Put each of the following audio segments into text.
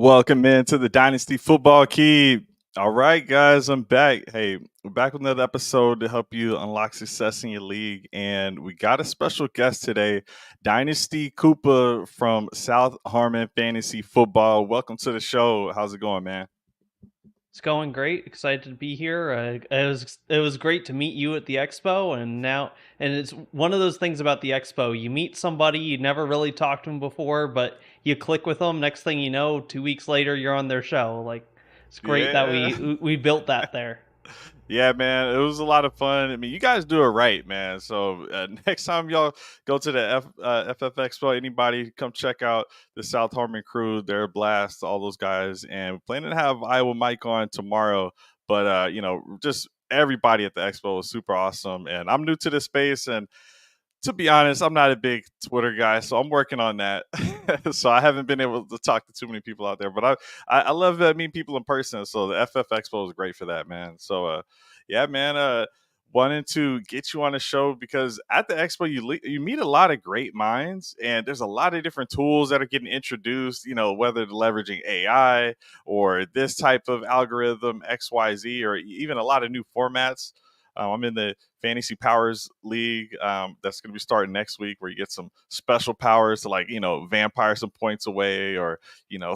Welcome into the Dynasty Football Key. All right, guys, I'm back. Hey, we're back with another episode to help you unlock success in your league. And we got a special guest today, Dynasty Koopa from South Harmon Fantasy Football. Welcome to the show. How's it going, man? It's going great. Excited to be here. It was great to meet you at the expo, and it's one of those things about the expo. You meet somebody you never really talked to them before, but you click with them. Next thing you know, 2 weeks later, you're on their show. Like it's great that Yeah. we built that there. Yeah, man, it was a lot of fun. I mean, you guys do it right, man. So next time y'all go to the FF Expo, anybody come check out the South Harmon crew. They're a blast, all those guys. And we're planning to have Iowa Mike on tomorrow. But just everybody at the expo was super awesome. And I'm new to this space, and to be honest, I'm not a big Twitter guy, so I'm working on that. So I haven't been able to talk to too many people out there, but I love meeting people in person. So the FF Expo is great for that, man. So yeah, man. Wanted to get you on the show because at the expo you meet a lot of great minds, and there's a lot of different tools that are getting introduced. You know, whether leveraging AI or this type of algorithm XYZ, or even a lot of new formats. I'm in the Fantasy Powers League. That's going to be starting next week, where you get some special powers to, like, vampire some points away, or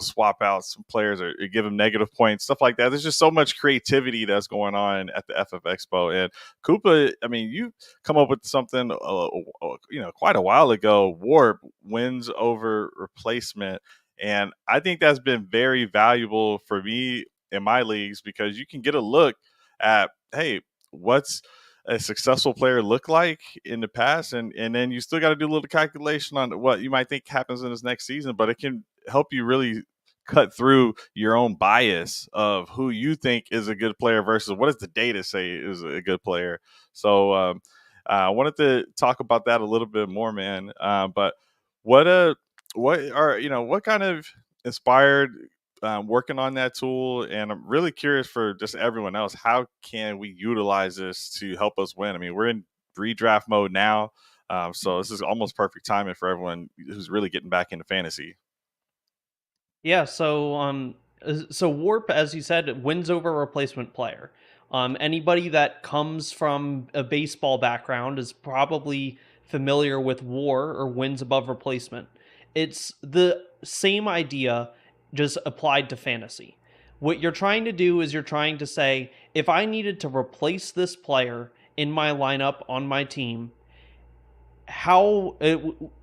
swap out some players, or give them negative points, stuff like that. There's just so much creativity that's going on at the FF Expo. And Koopa, I mean, you come up with something, quite a while ago. WORP, wins over replacement, and I think that's been very valuable for me in my leagues, because you can get a look at, hey, what's a successful player look like in the past, and then you still got to do a little calculation on what you might think happens in this next season, but it can help you really cut through your own bias of who you think is a good player versus what does the data say is a good player. So I wanted to talk about that a little bit more, man. But what what kind of inspired working on that tool? And I'm really curious for just everyone else, how can we utilize this to help us win? I mean, we're in redraft mode now, so this is almost perfect timing for everyone who's really getting back into fantasy. Yeah, so Warp, as you said, wins over replacement player. Anybody that comes from a baseball background is probably familiar with WAR, or wins above replacement. It's the same idea, just applied to fantasy. What you're trying to do is you're trying to say, if I needed to replace this player in my lineup on my team, how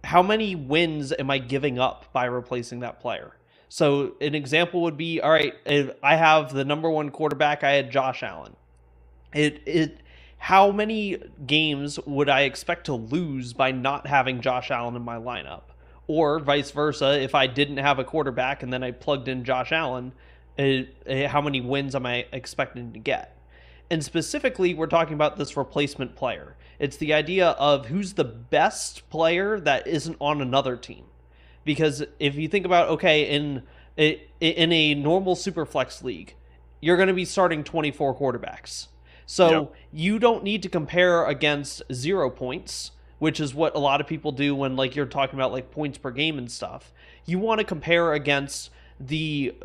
how many wins am I giving up by replacing that player? So an example would be, all right, if I have the number one quarterback, I had Josh Allen. It How many games would I expect to lose by not having Josh Allen in my lineup? Or vice versa, if I didn't have a quarterback and then I plugged in Josh Allen, how many wins am I expecting to get? And specifically, we're talking about this replacement player. It's the idea of who's the best player that isn't on another team. Because if you think about, okay, in a normal superflex league, you're going to be starting 24 quarterbacks. Yep. So you don't need to compare against 0 points, which is what a lot of people do when, like, you're talking about like points per game and stuff. You want to compare against the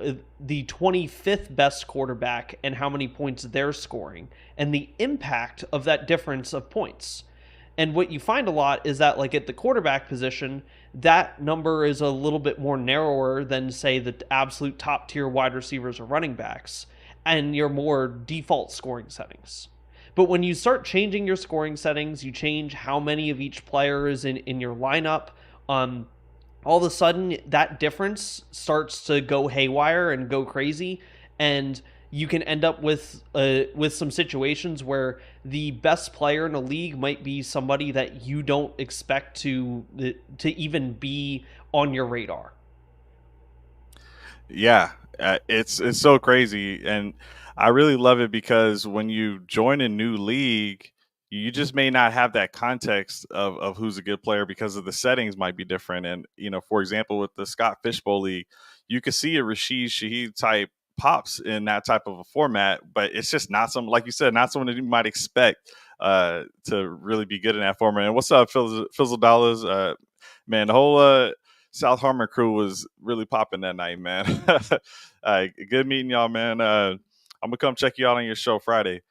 25th best quarterback and how many points they're scoring, and the impact of that difference of points. And what you find a lot is that, like, at the quarterback position, that number is a little bit more narrower than, say, the absolute top tier wide receivers or running backs, and your more default scoring settings. But when you start changing your scoring settings, you change how many of each player is in your lineup. All of a sudden, that difference starts to go haywire and go crazy, and you can end up with some situations where the best player in a league might be somebody that you don't expect to even be on your radar. Yeah, it's so crazy, and I really love it because when you join a new league, you just may not have that context of who's a good player, because of the settings might be different. And for example, with the Scott Fishbowl League, you could see a Rashid Shaheed type pops in that type of a format, but it's just not some, like you said, not someone that you might expect to really be good in that format. And what's up, Fizzle Dollars? Man, the whole South Harmon crew was really popping that night, man. Good meeting y'all, man. I'm gonna come check you out on your show Friday.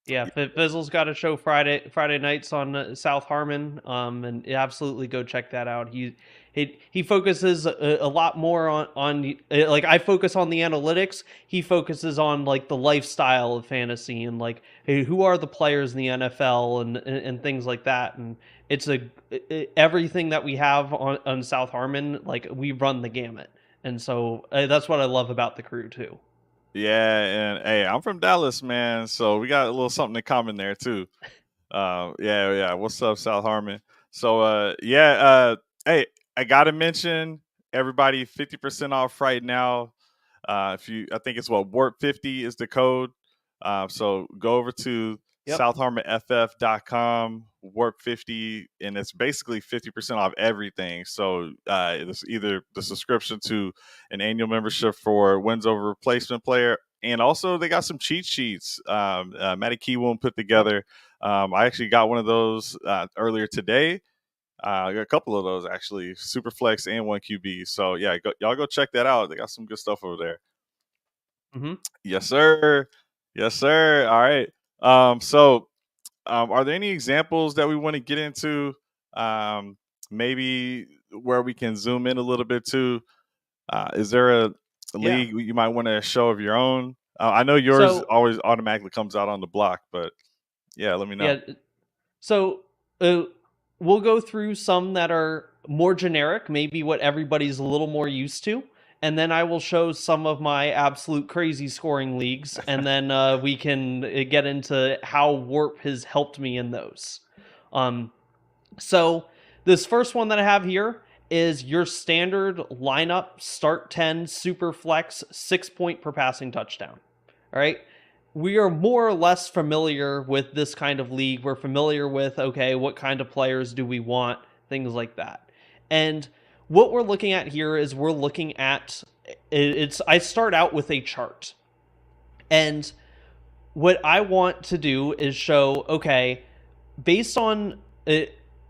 Yeah, Fizzle's got a show Friday nights on South Harmon, and absolutely go check that out. He focuses a lot more on like I focus on the analytics. He focuses on like the lifestyle of fantasy and like hey, who are the players in the NFL and things like that. And it's everything that we have on South Harmon. Like we run the gamut, and so that's what I love about the crew too. Yeah, and hey, I'm from Dallas, man, so we got a little something in common there too. Yeah, yeah. What's up, South Harmon? So, yeah. Hey, I gotta mention everybody 50% off right now. If you, I think it's what WORP 50 is the code. So go over to Yep. southharmonff.com, WORP 50, and it's basically 50% off everything. So it's either the subscription to an annual membership for wins over replacement player, and also they got some cheat sheets. Matty Key won't put Yep. together. I actually got one of those earlier today. I got a couple of those actually, Superflex and 1QB. So yeah, y'all go check that out. They got some good stuff over there. Hmm. Yes, sir. Yes, sir. All right. So are there any examples that we want to get into? Maybe where we can zoom in a little bit too. Is there a Yeah. league you might want to show of your own? I know yours So always automatically comes out on the block, but yeah, let me know. yeah. So uh, we'll go through some that are more generic, maybe what everybody's a little more used to, and then I will show some of my absolute crazy scoring leagues, and then we can get into how Warp has helped me in those. Um, so this first one that I have here is your standard lineup start 10 super flex 6 point per passing touchdown. All right. We are more or less familiar with this kind of league. We're familiar with, okay, what kind of players do we want? Things like that. And what we're looking at here is we're looking at I start out with a chart. And what I want to do is show, okay, based on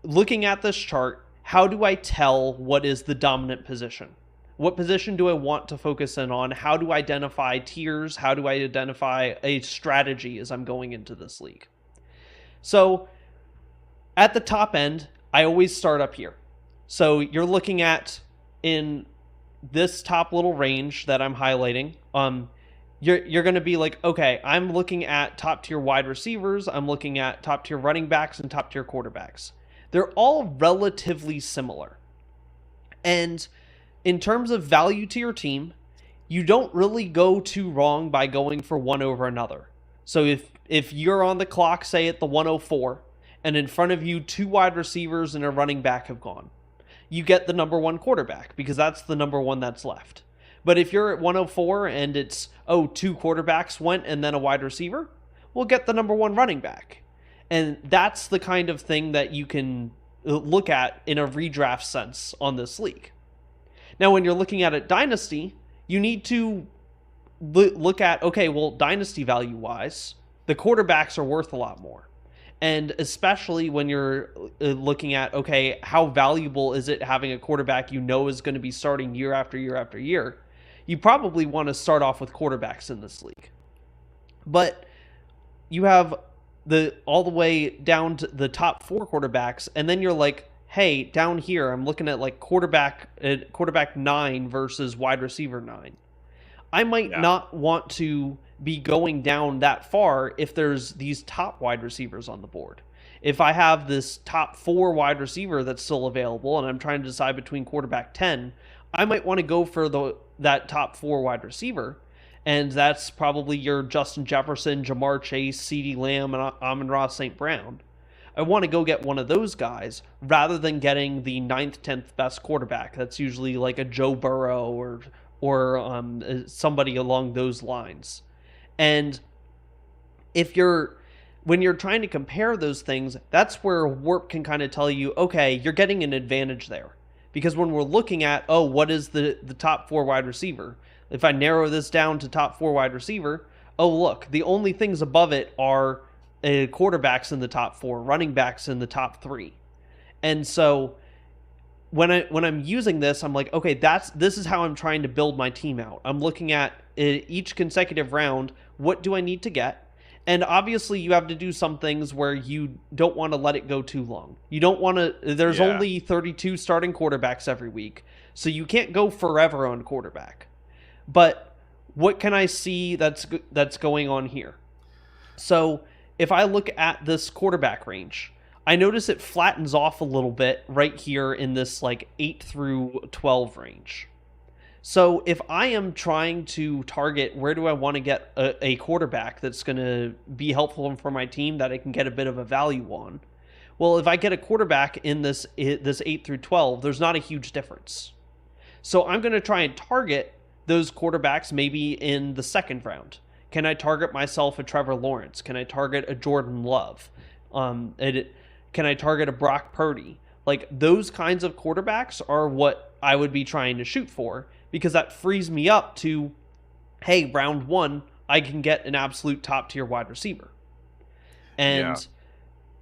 looking at this chart, how do I tell what is the dominant position? What position do I want to focus in on? How do I identify tiers? How do I identify a strategy as I'm going into this league? So at the top end, I always start up here. So you're looking at in this top little range that I'm highlighting. You're going to be like, okay, I'm looking at top tier wide receivers, I'm looking at top tier running backs and top tier quarterbacks. They're all relatively similar. And in terms of value to your team, you don't really go too wrong by going for one over another. So if you're on the clock, say at the 104, and in front of you 2 wide receivers and a running back have gone, you get the number 1 quarterback because that's the number 1 that's left. But if you're at 104 and it's 2 quarterbacks went and then a wide receiver, we'll get the number 1 running back. And that's the kind of thing that you can look at in a redraft sense on this league. Now, when you're looking at it Dynasty, you need to look at, okay, well, Dynasty value-wise, the quarterbacks are worth a lot more. And especially when you're looking at, okay, how valuable is it having a quarterback you know is going to be starting year after year after year? You probably want to start off with quarterbacks in this league. But you have all the way down to the top 4 quarterbacks, and then you're like, hey, down here, I'm looking at like quarterback 9 versus wide receiver 9. I might not want to be going down that far if there's these top wide receivers on the board. If I have this top 4 wide receiver that's still available and I'm trying to decide between quarterback 10, I might want to go for that top 4 wide receiver. And that's probably your Justin Jefferson, Jamar Chase, CeeDee Lamb, and Amon-Ra St. Brown. I want to go get one of those guys rather than getting the 9th, 10th best quarterback. That's usually like a Joe Burrow or somebody along those lines. And when you're trying to compare those things, that's where Warp can kind of tell you, okay, you're getting an advantage there. Because when we're looking at, what is the top 4 wide receiver? If I narrow this down to top 4 wide receiver, look, the only things above it are quarterbacks in the top 4, running backs in the top 3. And so when I'm using this, I'm like, okay, this is how I'm trying to build my team out. I'm looking at each consecutive round, what do I need to get? And obviously, you have to do some things where you don't want to let it go too long. You don't want to. There's Yeah. only 32 starting quarterbacks every week, so you can't go forever on quarterback. But what can I see that's going on here? So if I look at this quarterback range, I notice it flattens off a little bit right here in this like 8 through 12 range. So if I am trying to target where do I want to get a quarterback that's going to be helpful for my team that I can get a bit of a value on, well, if I get a quarterback in this 8 through 12, there's not a huge difference. So I'm going to try and target those quarterbacks maybe in the second round. Can I target myself a Trevor Lawrence? Can I target a Jordan Love? Can I target a Brock Purdy? Like those kinds of quarterbacks are what I would be trying to shoot for because that frees me up to, hey, round one, I can get an absolute top tier wide receiver. Yeah.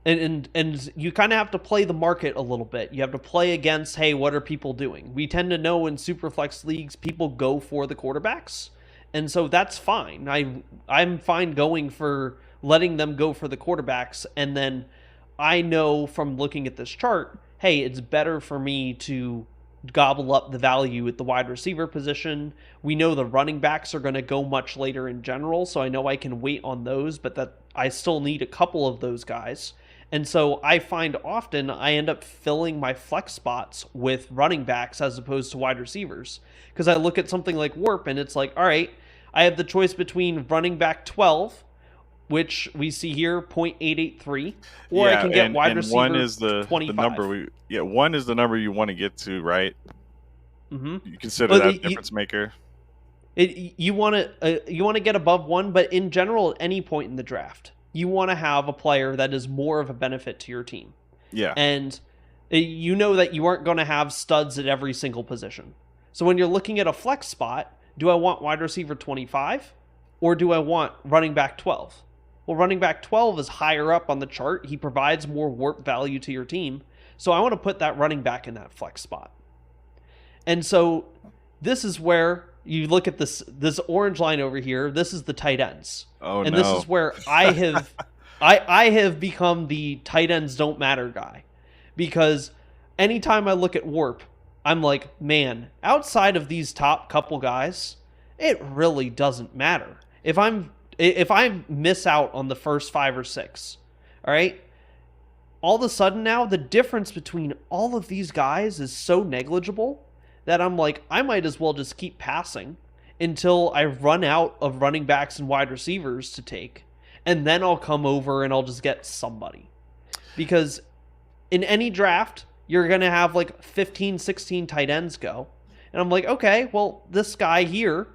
And you kind of have to play the market a little bit. You have to play against, hey, what are people doing? We tend to know in superflex leagues people go for the quarterbacks, and so that's fine. I'm fine going for letting them go for the quarterbacks, and then I know from looking at this chart, hey, it's better for me to gobble up the value at the wide receiver position. We know the running backs are going to go much later in general, so I know I can wait on those, but that I still need a couple of those guys. And so I find often I end up filling my flex spots with running backs as opposed to wide receivers. Because I look at something like WORP and it's like, all right, I have the choice between running back 12, which we see here 0.883, or I Yeah, can get wide and one receiver is the number 25. we yeah, one is the number you want to get to, right? Mm-hmm. You consider But that difference maker. you want to get above one, but in general, at any point in the draft, you want to have a player that is more of a benefit to your team. Yeah. And you know that you aren't going to have studs at every single position. So when you're looking at a flex spot, do I want wide receiver 25 or do I want running back 12? Well, running back 12 is higher up on the chart. He provides more warp value to your team. So I want to put that running back in that flex spot. And so this is where you look at this orange line over here. This is the tight ends. Oh And this no. is where I have become the tight ends don't matter guy because anytime I look at warp, I'm like, man, outside of these top couple guys, it really doesn't matter. If I miss out on the first 5 or 6, all right? All of a sudden now the difference between all of these guys is so negligible that I'm like, I might as well just keep passing until I run out of running backs and wide receivers to take. And then I'll come over and I'll just get somebody. Because in any draft, you're going to have like 15, 16 tight ends go. And I'm like, okay, well, this guy here,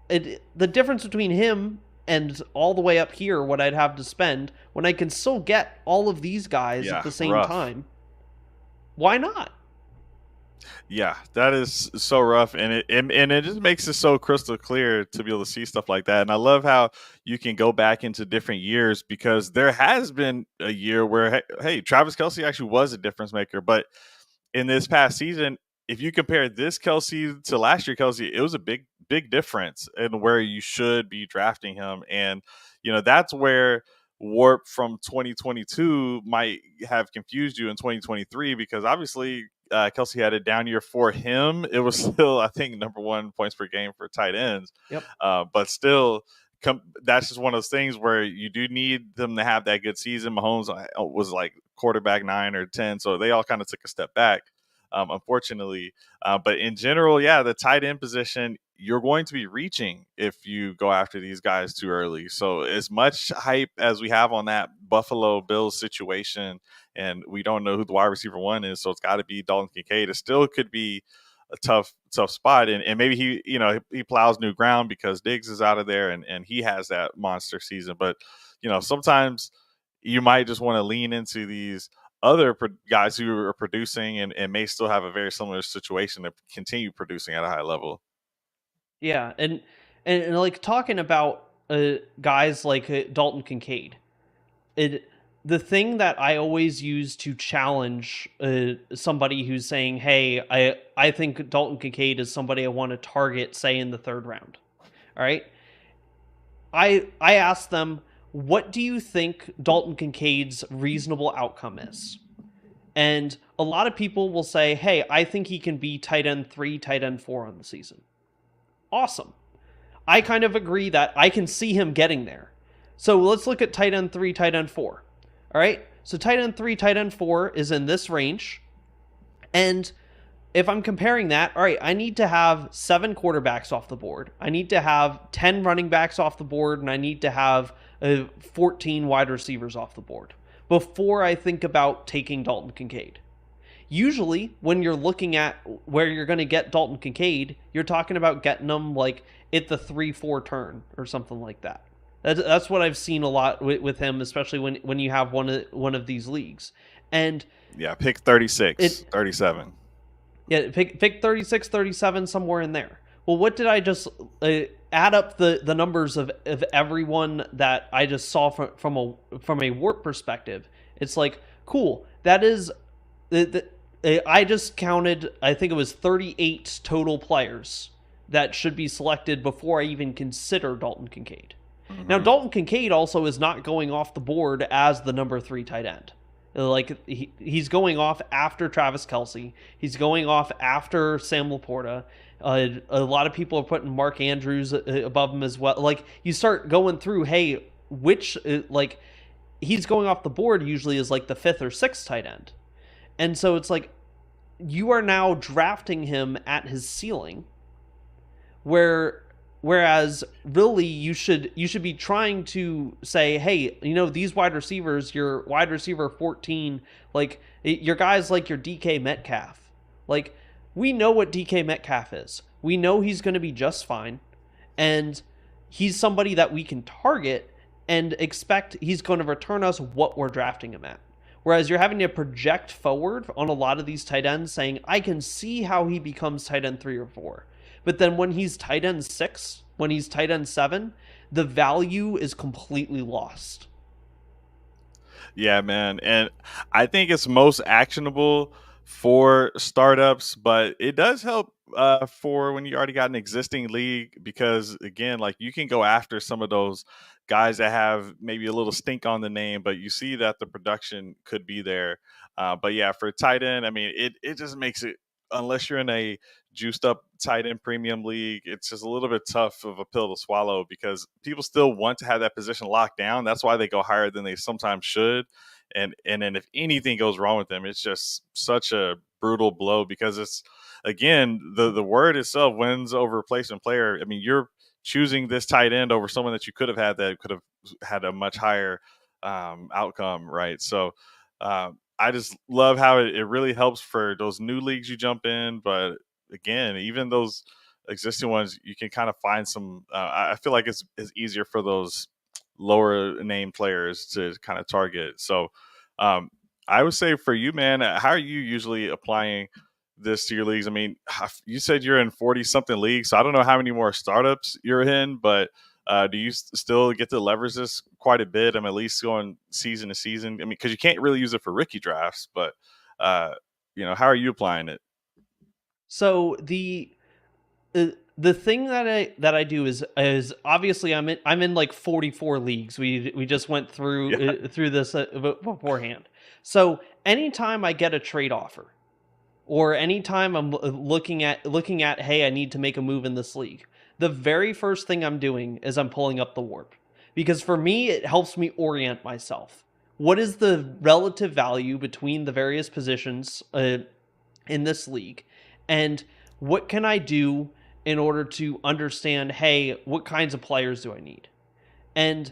the difference between him and all the way up here, what I'd have to spend, when I can still get all of these guys at Yeah, the same rough. time, why not? Yeah, that is so rough, and it just makes it so crystal clear to be able to see stuff like that. And I love how you can go back into different years because there has been a year where hey, Travis Kelsey actually was a difference maker, but in this past season, if you compare this Kelsey to last year Kelsey, it was a big difference in where you should be drafting him, and that's where Warp from 2022 might have confused you in 2023 because obviously Kelsey had a down year for him. It was still, I think, number one points per game for tight ends, Yep. but still, that's just one of those things where you do need them to have that good season. Mahomes was like quarterback 9 or 10, so they all kind of took a step back, unfortunately. But in general, yeah, the tight end position, you're going to be reaching if you go after these guys too early. So as much hype as we have on that Buffalo Bills situation, and we don't know who the wide receiver one is, so it's got to be Dalton Kincaid. It still could be a tough spot, and maybe he plows new ground because Diggs is out of there, and he has that monster season. But sometimes you might just want to lean into these other guys who are producing and may still have a very similar situation to continue producing at a high level. Yeah, and like talking about guys like Dalton Kincaid, it the thing that I always use to challenge somebody who's saying, "Hey, I think Dalton Kincaid is somebody I want to target, say in the third round." All right, I ask them, "What do you think Dalton Kincaid's reasonable outcome is?" And a lot of people will say, "Hey, I think he can be tight end 3, tight end 4 on the season." Awesome. I kind of agree that I can see him getting there. So let's look at tight end 3, tight end 4. All right. So tight end 3, tight end 4 is in this range. And if I'm comparing that, all right, I need to have 7 quarterbacks off the board. I need to have 10 running backs off the board, and I need to have 14 wide receivers off the board before I think about taking Dalton Kincaid. Usually, when you're looking at where you're going to get Dalton Kincaid, you're talking about getting them like at the 3-4 turn or something like that. That's what I've seen a lot with him, especially when you have one of these leagues. And yeah, pick 36, 37. Yeah, pick 36, 37, somewhere in there. Well, what did I just add up the numbers of everyone that I just saw from a WORP perspective? It's like, cool. That is I just counted, I think it was 38 total players that should be selected before I even consider Dalton Kincaid. Mm-hmm. Now, Dalton Kincaid also is not going off the board as the number 3 tight end. Like, he's going off after Travis Kelce. He's going off after Sam Laporta. A lot of people are putting Mark Andrews above him as well. Like, you start going through, hey, which, like, he's going off the board usually is like the 5th or 6th tight end. And so it's like, you are now drafting him at his ceiling, whereas really you should be trying to say, hey, these wide receivers, your wide receiver 14, like your guys like your DK Metcalf, like we know what DK Metcalf is. We know he's going to be just fine, and he's somebody that we can target and expect he's going to return us what we're drafting him at. Whereas you're having to project forward on a lot of these tight ends saying, I can see how he becomes tight end 3 or 4. But then when he's tight end 6, when he's tight end 7, the value is completely lost. Yeah, man. And I think it's most actionable for startups, but it does help for when you already got an existing league, because again, like you can go after some of those guys that have maybe a little stink on the name, but you see that the production could be there. But yeah, for tight end, I mean, it just makes it, unless you're in a juiced up tight end premium league, it's just a little bit tough of a pill to swallow, because people still want to have that position locked down. That's why they go higher than they sometimes should. And then if anything goes wrong with them, it's just such a brutal blow, because it's, again, the word itself, wins over replacement player. I mean, you're choosing this tight end over someone that you could have had that could have had a much higher outcome, right? So I just love how it really helps for those new leagues you jump in. But again, even those existing ones, you can kind of find some, I feel like it's easier for those lower name players to kind of target. So I would say for you, man, how are you usually applying this to your leagues? I mean, you said you're in 40 something leagues, so I don't know how many more startups you're in, but do you still get to leverage this quite a bit? I'm at least going season to season. I mean, because you can't really use it for rookie drafts, but how are you applying it? So the thing that I do is obviously I'm in like 44 leagues. We just went through through this beforehand. So anytime I get a trade offer, or anytime I'm looking at hey, I need to make a move in this league, the very first thing I'm doing is I'm pulling up the WORP, because for me it helps me orient myself. What is the relative value between the various positions in this league, and what can I do in order to understand, hey, what kinds of players do I need? And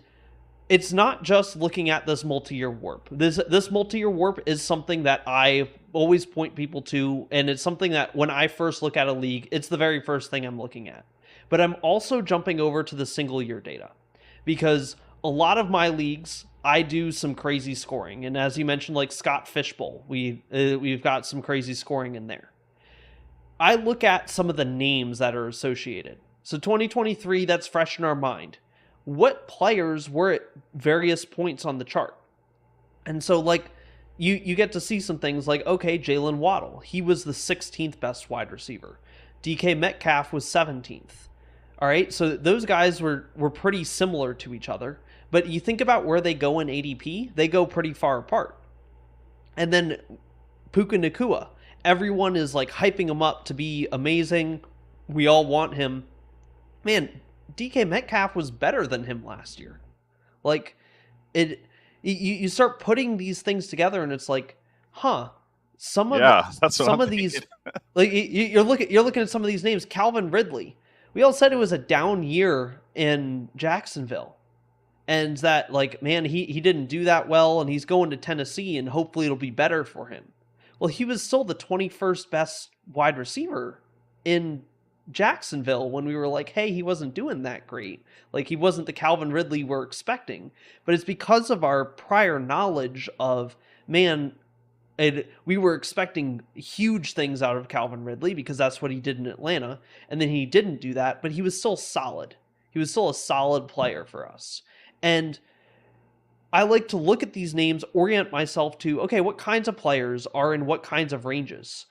it's not just looking at this multi-year WORP. This multi-year WORP is something that I always point people to, and it's something that when I first look at a league, it's the very first thing I'm looking at. But I'm also jumping over to the single year data, because a lot of my leagues, I do some crazy scoring. And as you mentioned, like Scott Fishbowl, we've got some crazy scoring in there. I look at some of the names that are associated. So 2023, that's fresh in our mind. What players were at various points on the chart? And so like you get to see some things like, okay, Jalen Waddle, he was the 16th best wide receiver. DK Metcalf was 17th. All right, so those guys were pretty similar to each other. But you think about where they go in ADP, they go pretty far apart. And then Puka Nakua, everyone is like hyping him up to be amazing. We all want him. Man, DK Metcalf was better than him last year. Like it, you start putting these things together, and it's like, huh? Yeah, that's what I'm Some of thinking. these, like you're looking at some of these names. Calvin Ridley. We all said it was a down year in Jacksonville, and that like man he didn't do that well, and he's going to Tennessee, and hopefully it'll be better for him. Well, he was still the 21st best wide receiver in Jacksonville when we were like, hey, he wasn't doing that great. Like he wasn't the Calvin Ridley we're expecting. But it's because of our prior knowledge of man, we were expecting huge things out of Calvin Ridley because that's what he did in Atlanta, and then he didn't do that, but he was still solid. He was still a solid player for us. And I like to look at these names, orient myself to, okay, what kinds of players are in what kinds of ranges?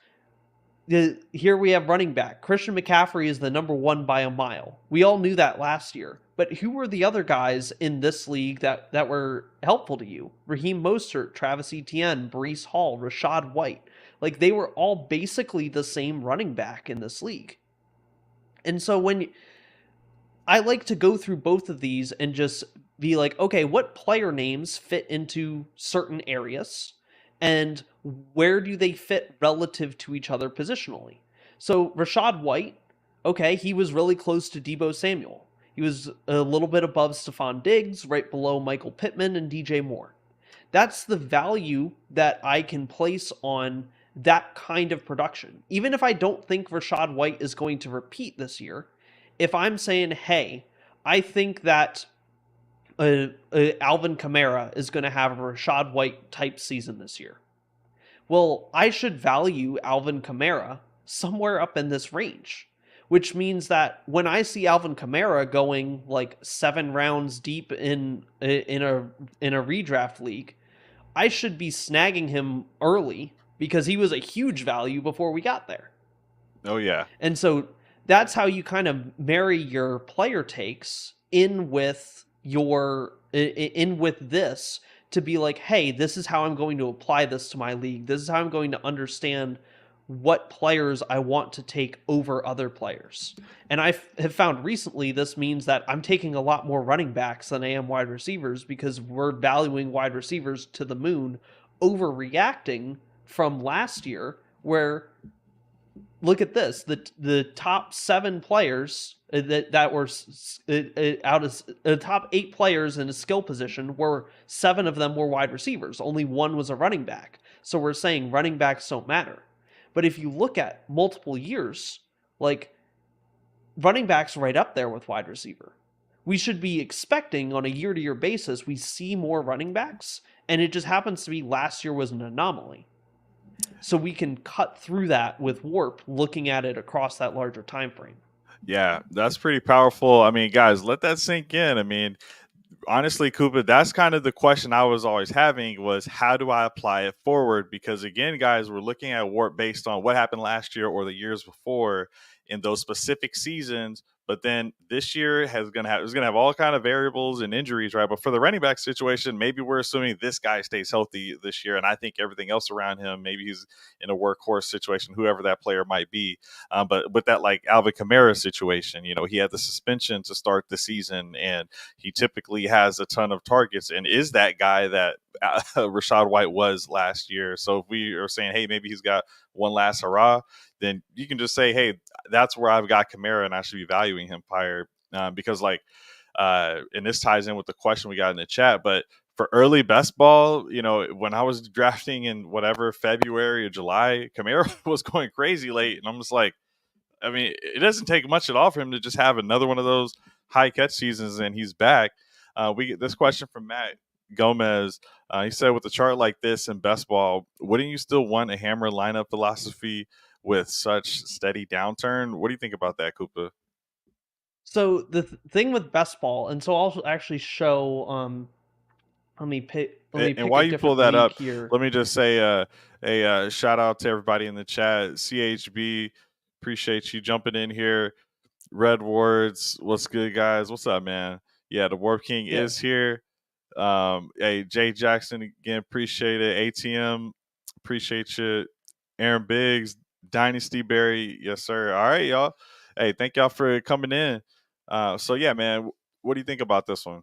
Here we have running back. Christian McCaffrey is the number one by a mile. We all knew that last year. But who were the other guys in this league that were helpful to you? Raheem Mostert, Travis Etienne, Breece Hall, Rashad White. Like they were all basically the same running back in this league. And so when I like to go through both of these and just be like, okay, what player names fit into certain areas and where do they fit relative to each other positionally? So Rashad White, okay, he was really close to Deebo Samuel. He was a little bit above Stephon Diggs, right below Michael Pittman and DJ Moore. That's the value that I can place on that kind of production. Even if I don't think Rashad White is going to repeat this year, if I'm saying, hey, I think that Alvin Kamara is going to have a Rashad White type season this year, well, I should value Alvin Kamara somewhere up in this range, which means that when I see Alvin Kamara going like 7 rounds deep in a redraft league, I should be snagging him early because he was a huge value before we got there. Oh yeah, And so that's how you kind of marry your player takes in with this to be like, hey, this is how I'm going to apply this to my league. This is how I'm going to understand what players I want to take over other players. And I have found recently this means that I'm taking a lot more running backs than I am wide receivers because we're valuing wide receivers to the moon, overreacting from last year where look at this, the top 7 players that were out of the top 8 players in a skill position were 7 of them were wide receivers, only one was a running back. So we're saying running backs don't matter. But if you look at multiple years, like running backs right up there with wide receiver. We should be expecting on a year-to-year basis we see more running backs, and it just happens to be last year was an anomaly. So we can cut through that with WORP, looking at it across that larger time frame. yeah, that's pretty powerful. I mean, guys, let that sink in. I mean, honestly, Koopa, that's kind of the question I was always having was how do I apply it forward? Because again, guys, we're looking at WARP based on what happened last year or the years before in those specific seasons. But then this year is gonna have all kind of variables and injuries, right? But for the running back situation, maybe we're assuming this guy stays healthy this year, and I think everything else around him, maybe he's in a workhorse situation, whoever that player might be. But with that, like Alvin Kamara situation, he had the suspension to start the season, and he typically has a ton of targets and is that guy that Rashad White was last year. So if we are saying, hey, maybe he's got one last hurrah, then you can just say, hey, that's where I've got Kamara and I should be valuing him higher. Because and this ties in with the question we got in the chat, but for early best ball, when I was drafting in whatever February or July, Kamara was going crazy late. And I'm just like, I mean, it doesn't take much at all for him to just have another one of those high catch seasons, and he's back. We get this question from Matt Gomez. He said, with a chart like this in best ball, wouldn't you still want a hammer lineup philosophy with such steady downturn? What do you think about that, Koopa? So the thing with best ball, and so I'll actually show let me And pick while a you pull different that league up, here. let me just say a shout out to everybody in the chat. CHB, appreciate you jumping in here. Red Wards, what's good, guys? What's up, man? Yeah, the Warp King Yeah. is here. Hey, Jay Jackson, again, appreciate it. ATM, appreciate you. Aaron Biggs, Dynasty Berry, yes, sir. All right, y'all. Hey, thank y'all for coming in. So, yeah, man, what do you think about this one?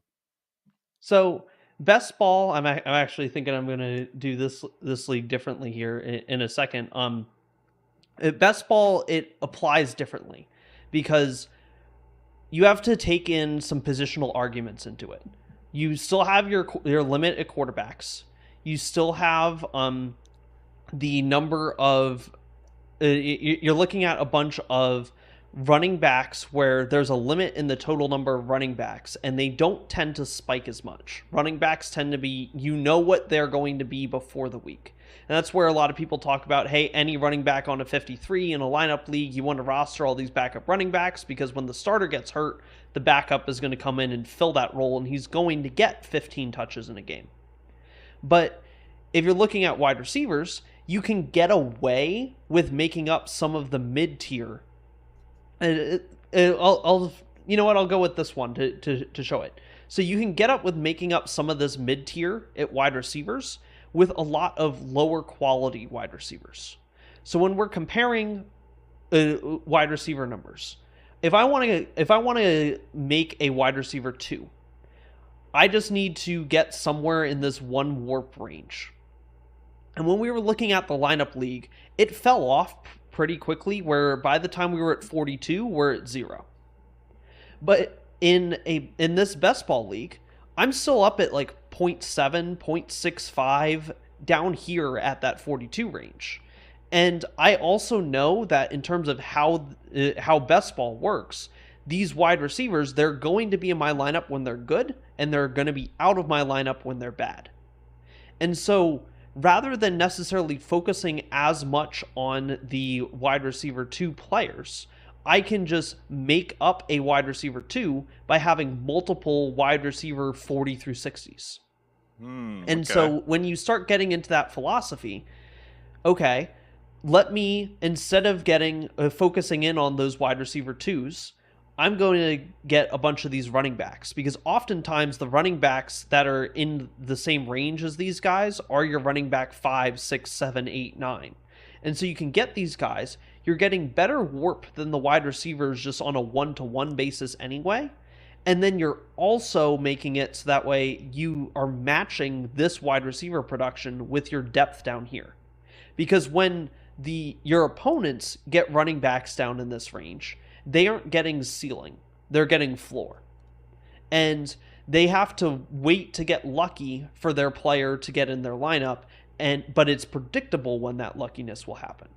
So best ball, I'm actually thinking I'm going to do this league differently here in a second. Best ball, it applies differently because you have to take in some positional arguments into it. You still have your limit at quarterbacks. You still have the number of you're looking at a bunch of running backs where there's a limit in the total number of running backs, and they don't tend to spike as much. Running backs tend to be, what they're going to be before the week. And that's where a lot of people talk about, hey, any running back on a 53 in a lineup league, you want to roster all these backup running backs because when the starter gets hurt, the backup is going to come in and fill that role, and he's going to get 15 touches in a game. But if you're looking at wide receivers, you can get away with making up some of the mid tier. I'll you know what? I'll go with this one to show it. So you can get up with making up some of this mid tier at wide receivers with a lot of lower quality wide receivers. So when we're comparing wide receiver numbers, if I want to make a wide receiver 2, I just need to get somewhere in this 1 warp range. And when we were looking at the lineup league, it fell off pretty quickly, where by the time we were at 42, we're at 0. But in this best ball league, I'm still up at like 0.7, 0.65 down here at that 42 range. And I also know that in terms of how best ball works, these wide receivers, they're going to be in my lineup when they're good, and they're going to be out of my lineup when they're bad. And so rather than necessarily focusing as much on the wide receiver 2 players, I can just make up a wide receiver 2 by having multiple wide receiver 40 through 60s. And Okay. so when you start getting into that philosophy, okay, let me, instead of focusing in on those wide receiver 2s, I'm going to get a bunch of these running backs, because oftentimes the running backs that are in the same range as these guys are your running back 5, 6, 7, 8, 9. And so you can get these guys. You're getting better warp than the wide receivers just on a one-to-one basis anyway. And then you're also making it so that way you are matching this wide receiver production with your depth down here. Because when your opponents get running backs down in this range, they aren't getting ceiling, they're getting floor. And they have to wait to get lucky for their player to get in their lineup, but it's predictable when that luckiness will happen.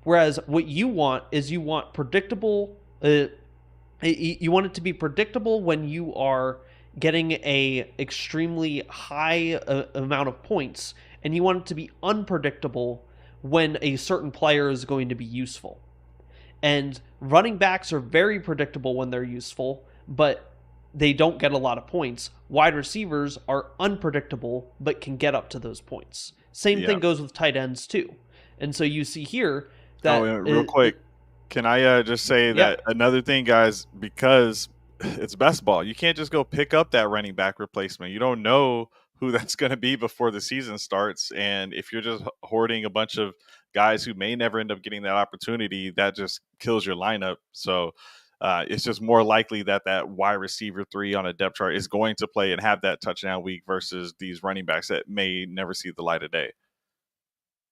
Whereas what you want is predictable. You want it to be predictable when you are getting a extremely high amount of points, and you want it to be unpredictable when a certain player is going to be useful. And running backs are very predictable when they're useful, but they don't get a lot of points. Wide receivers are unpredictable, but can get up to those points. Same thing goes with tight ends too. And so you see here that... real quick, can I just say that another thing, guys, because it's best ball, you can't just go pick up that running back replacement. You don't know who that's going to be before the season starts. And if you're just hoarding a bunch of guys who may never end up getting that opportunity, that just kills your lineup. So it's just more likely that wide receiver 3 on a depth chart is going to play and have that touchdown week versus these running backs that may never see the light of day.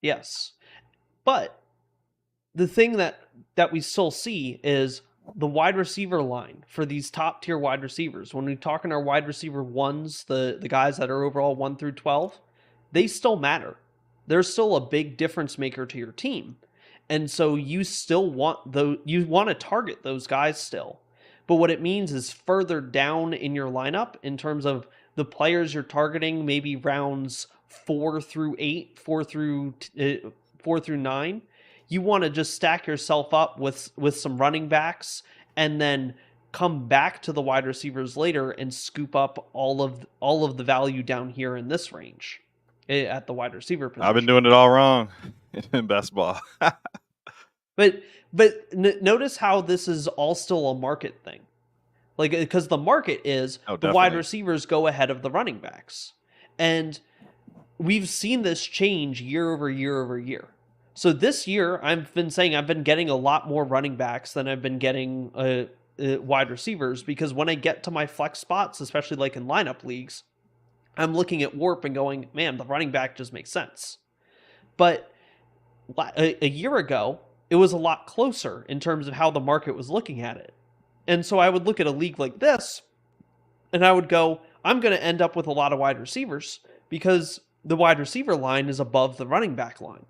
Yes. But the thing that we still see is the wide receiver line for these top tier wide receivers. When we talk in our wide receiver 1s, the guys that are overall 1 through 12, they still matter. They're still a big difference maker to your team. And so you still want to target those guys still. But what it means is further down in your lineup in terms of the players you're targeting, maybe rounds 4 through 8, 4 through 9, you want to just stack yourself up with some running backs, and then come back to the wide receivers later and scoop up all of the value down here in this range at the wide receiver position. I've been doing it all wrong in best ball. But notice how this is all still a market thing. Like, because the market is the wide receivers go ahead of the running backs. And we've seen this change year over year over year. So this year, I've been saying I've been getting a lot more running backs than I've been getting wide receivers, because when I get to my flex spots, especially like in lineup leagues, I'm looking at WORP and going, man, the running back just makes sense. But a year ago, it was a lot closer in terms of how the market was looking at it. And so I would look at a league like this, and I would go, I'm going to end up with a lot of wide receivers because the wide receiver line is above the running back line.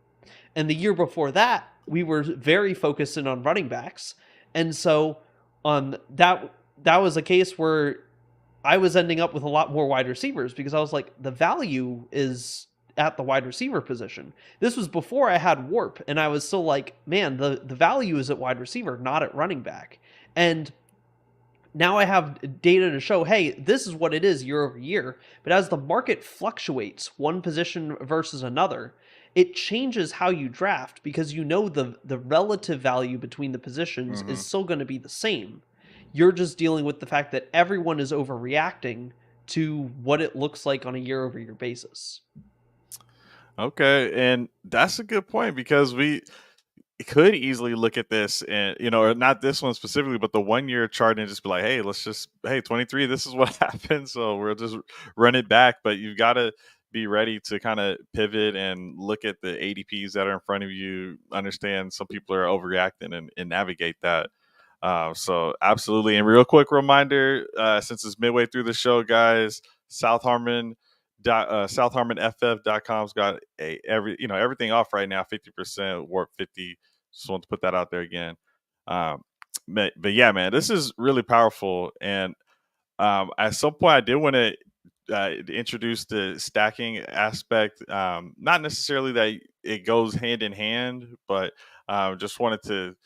And the year before that, we were very focused in on running backs. And so that was a case where I was ending up with a lot more wide receivers because I was like, the value is at the wide receiver position. This was before I had WORP, and I was still like, man, the value is at wide receiver, not at running back. And now I have data to show, hey, this is what it is year over year. But as the market fluctuates one position versus another, it changes how you draft, because you know the relative value between the positions is still going to be the same. You're just dealing with the fact that everyone is overreacting to what it looks like on a year over year basis. Okay, and that's a good point, because we could easily look at this and, or not this one specifically, but the 1 year chart, and just be like, hey, 23, this is what happened. So we'll just run it back. But you've got to be ready to kind of pivot and look at the ADPs that are in front of you, understand some people are overreacting, and navigate that. So absolutely. And real quick reminder, since it's midway through the show, guys, South Harmon FF.com's got everything off right now, 50%, WORP 50. Just want to put that out there again. But yeah, man, this is really powerful. And at some point I did want to introduce the stacking aspect. Not necessarily that it goes hand in hand, but just wanted to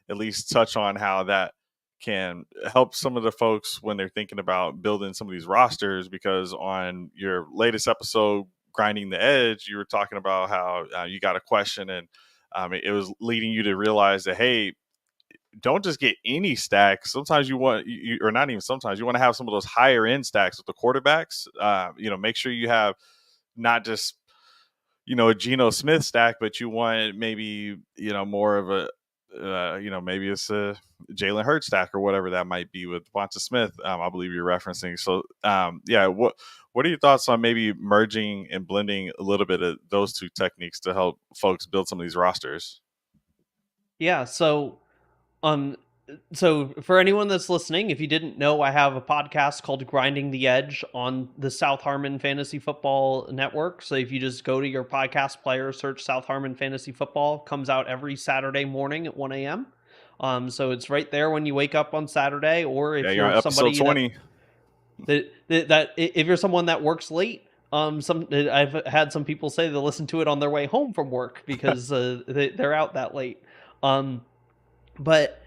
at least touch on how that can help some of the folks when they're thinking about building some of these rosters. Because on your latest episode, Grinding the Edge, you were talking about how you got a question, and it was leading you to realize that, hey, don't just get any stacks. Sometimes you want, or not even sometimes, you want to have some of those higher end stacks with the quarterbacks. Make sure you have not just, a Geno Smith stack, but you want maybe, more of a, maybe it's a Jalen Hurts stack or whatever that might be with Devonta Smith. I believe you're referencing. So, what are your thoughts on maybe merging and blending a little bit of those two techniques to help folks build some of these rosters? Yeah. So for anyone that's listening, if you didn't know, I have a podcast called Grinding the Edge on the South Harmon Fantasy Football Network. So if you just go to your podcast player, search South Harmon Fantasy Football, comes out every Saturday morning at 1 a.m. So it's right there when you wake up on Saturday, or if you're somebody 20. That if you're someone that works late, I've had some people say they listen to it on their way home from work because they're out that late. But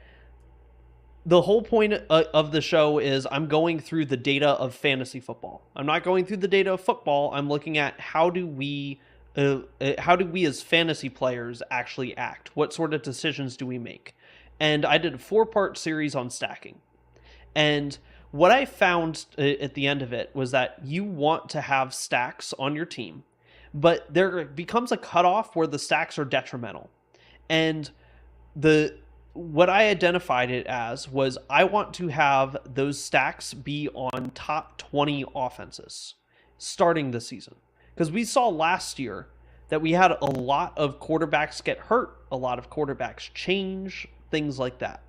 the whole point of the show is I'm going through the data of fantasy football. I'm not going through the data of football. I'm looking at how do we as fantasy players actually act? What sort of decisions do we make? And I did a 4-part series on stacking. And what I found at the end of it was that you want to have stacks on your team, but there becomes a cutoff where the stacks are detrimental. And what I identified it as was I want to have those stacks be on top 20 offenses starting the season. Because we saw last year that we had a lot of quarterbacks get hurt, a lot of quarterbacks change, things like that.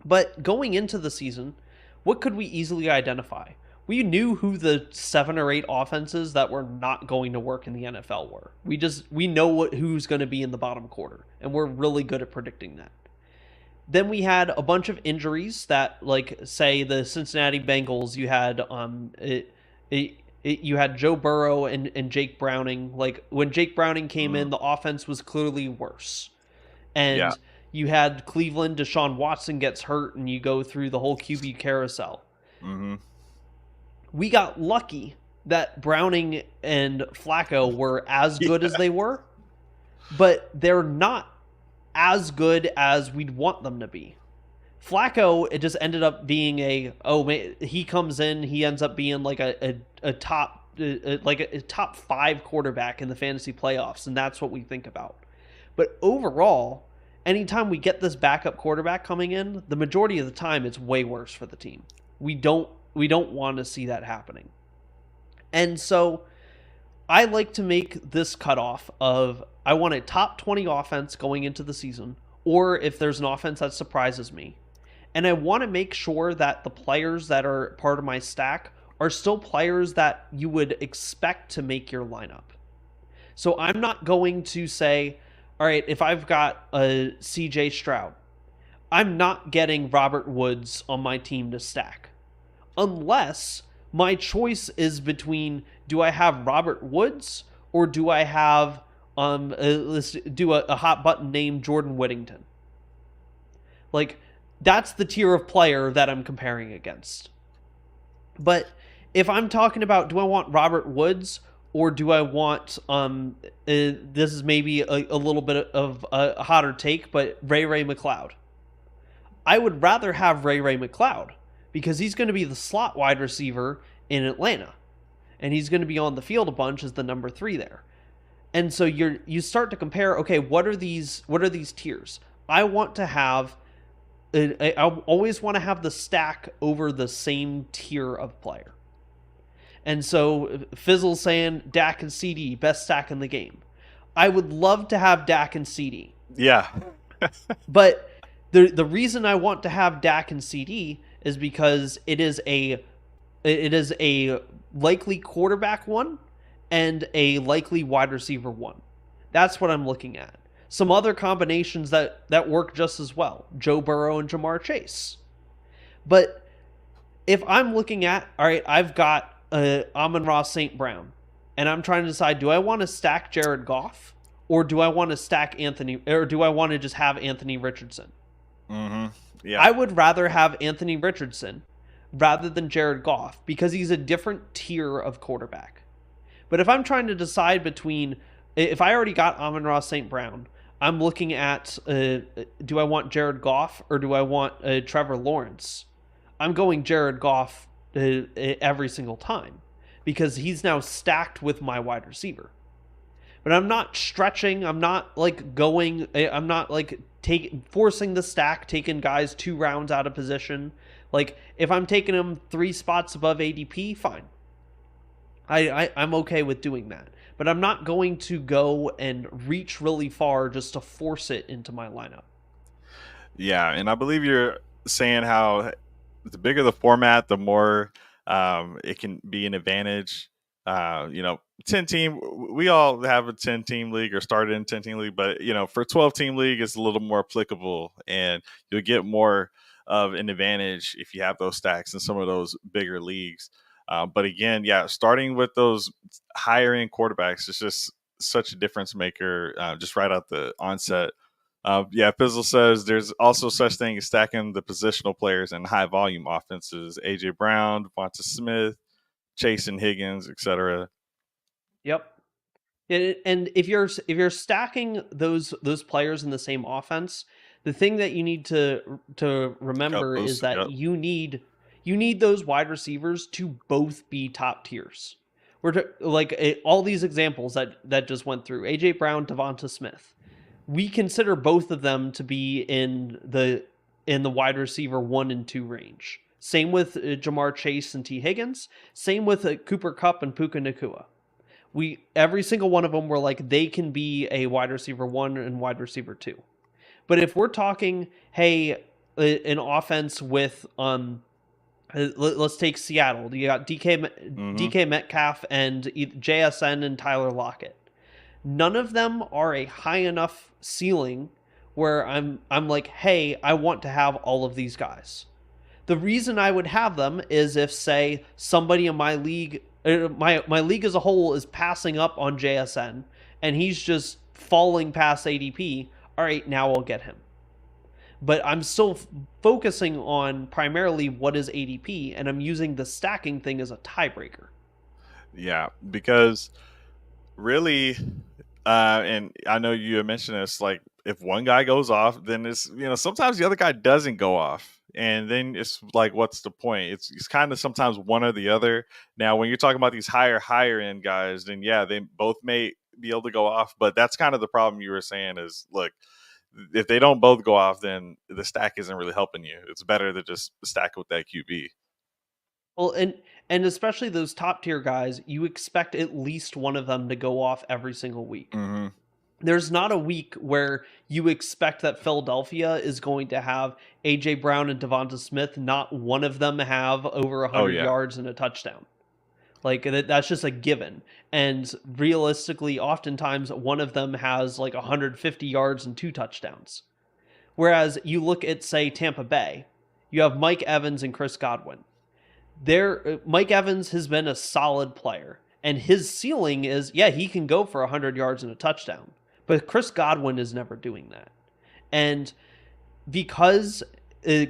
But going into the season, what could we easily identify? We knew who the 7 or 8 offenses that were not going to work in the NFL were. We know who's going to be in the bottom quarter, and we're really good at predicting that. Then we had a bunch of injuries that, like, say the Cincinnati Bengals, you had Joe Burrow and Jake Browning. Like, when Jake Browning came in, the offense was clearly worse. And You had Cleveland, Deshaun Watson gets hurt, and you go through the whole QB carousel. Mm-hmm. We got lucky that Browning and Flacco were as good as they were, but they're not as good as we'd want them to be. Flacco, it just ended up being he comes in, he ends up being like a top like a top 5 quarterback in the fantasy playoffs, and that's what we think about. But overall, anytime we get this backup quarterback coming in, the majority of the time it's way worse for the team. We don't want to see that happening. And so I like to make this cutoff of I want a top 20 offense going into the season, or if there's an offense that surprises me. And I want to make sure that the players that are part of my stack are still players that you would expect to make your lineup. So I'm not going to say, all right, if I've got a CJ Stroud, I'm not getting Robert Woods on my team to stack. Unless my choice is between, do I have Robert Woods or do I have let's do a hot button named Jordan Whittington. Like, that's the tier of player that I'm comparing against. But if I'm talking about, do I want Robert Woods or do I want this is maybe a little bit of a hotter take, but Ray McLeod. I would rather have Ray McLeod because he's going to be the slot wide receiver in Atlanta, and he's going to be on the field a bunch as the number 3 there. And so you start to compare, okay, what are these tiers? I want to have I always want to have the stack over the same tier of player. And so Fizzle's saying Dak and CD, best stack in the game. I would love to have Dak and CD. Yeah. But the reason I want to have Dak and CD is because it is a likely quarterback one and a likely wide receiver one. That's what I'm looking at. Some other combinations that work just as well. Joe Burrow and Jamar Chase. But if I'm looking at, all right, I've got Amon-Ra St. Brown, and I'm trying to decide, do I want to stack Jared Goff or do I want to stack Anthony, or do I want to just have Anthony Richardson? Mm-hmm. Yeah. I would rather have Anthony Richardson rather than Jared Goff because he's a different tier of quarterback. But if I'm trying to decide between, if I already got Amon-Ra St. Brown, I'm looking at, do I want Jared Goff or do I want Trevor Lawrence? I'm going Jared Goff every single time because he's now stacked with my wide receiver. But I'm not stretching. I'm not like going. I'm not like forcing the stack, taking guys 2 rounds out of position. Like if I'm taking them 3 spots above ADP, fine. I'm okay with doing that. But I'm not going to go and reach really far just to force it into my lineup. Yeah, and I believe you're saying how the bigger the format, the more it can be an advantage. 10-team, we all have a 10-team league or started in 10-team league, but, for 12-team league, it's a little more applicable, and you'll get more of an advantage if you have those stacks in some of those bigger leagues. But again, starting with those higher end quarterbacks is just such a difference maker just right out the onset. Fizzle says there's also such thing as stacking the positional players in high volume offenses. AJ Brown, Devonta Smith, Chase and Higgins, etc. Yep. And if you're stacking those players in the same offense, the thing that you need to remember is that you need those wide receivers to both be top tiers. All these examples that just went through, AJ Brown, Devonta Smith, we consider both of them to be in the wide receiver 1 and 2 range. Same with Jamar Chase and T. Higgins. Same with Cooper Kupp and Puka Nacua. Every single one of them were like, they can be a wide receiver 1 and wide receiver 2. But if we're talking, hey, an offense with let's take Seattle. You got DK Metcalf and JSN and Tyler Lockett. None of them are a high enough ceiling where I'm like, hey, I want to have all of these guys. The reason I would have them is if, say, somebody in my league, my league as a whole is passing up on JSN and he's just falling past ADP. All right, now I'll get him. but I'm still focusing on primarily what is ADP, and I'm using the stacking thing as a tiebreaker. Yeah, because really, and I know you had mentioned this, like if one guy goes off, then it's sometimes the other guy doesn't go off, and then it's like, what's the point? It's kind of sometimes one or the other. Now, when you're talking about these higher end guys, then yeah, they both may be able to go off, but that's kind of the problem you were saying is, look, if they don't both go off, then the stack isn't really helping you. It's better to just stack with that QB. Well, and especially those top tier guys, you expect at least one of them to go off every single week. Hmm. There's not a week where you expect that Philadelphia is going to have AJ Brown and Devonta Smith, not one of them have over Oh 100 yeah. yards and a touchdown. Like that's just a given. And realistically, oftentimes one of them has like 150 yards and two touchdowns. Whereas you look at, say, Tampa Bay, you have Mike Evans and Chris Godwin. Mike Evans has been a solid player, and his ceiling is, yeah, he can go for 100 yards and a touchdown. But Chris Godwin is never doing that. And because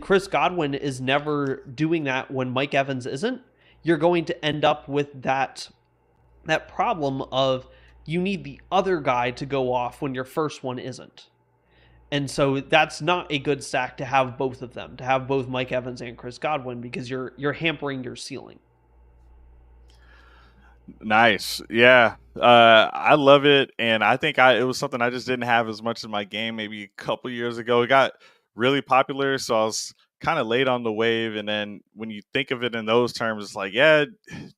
Chris Godwin is never doing that when Mike Evans isn't, you're going to end up with that problem of you need the other guy to go off when your first one isn't. And so that's not a good stack to have both of them, to have both Mike Evans and Chris Godwin, because you're hampering your ceiling. Nice. Yeah. I love it. And I think it was something I just didn't have as much in my game maybe a couple years ago. It got really popular. So I was kind of late on the wave. And then when you think of it in those terms, it's like, yeah,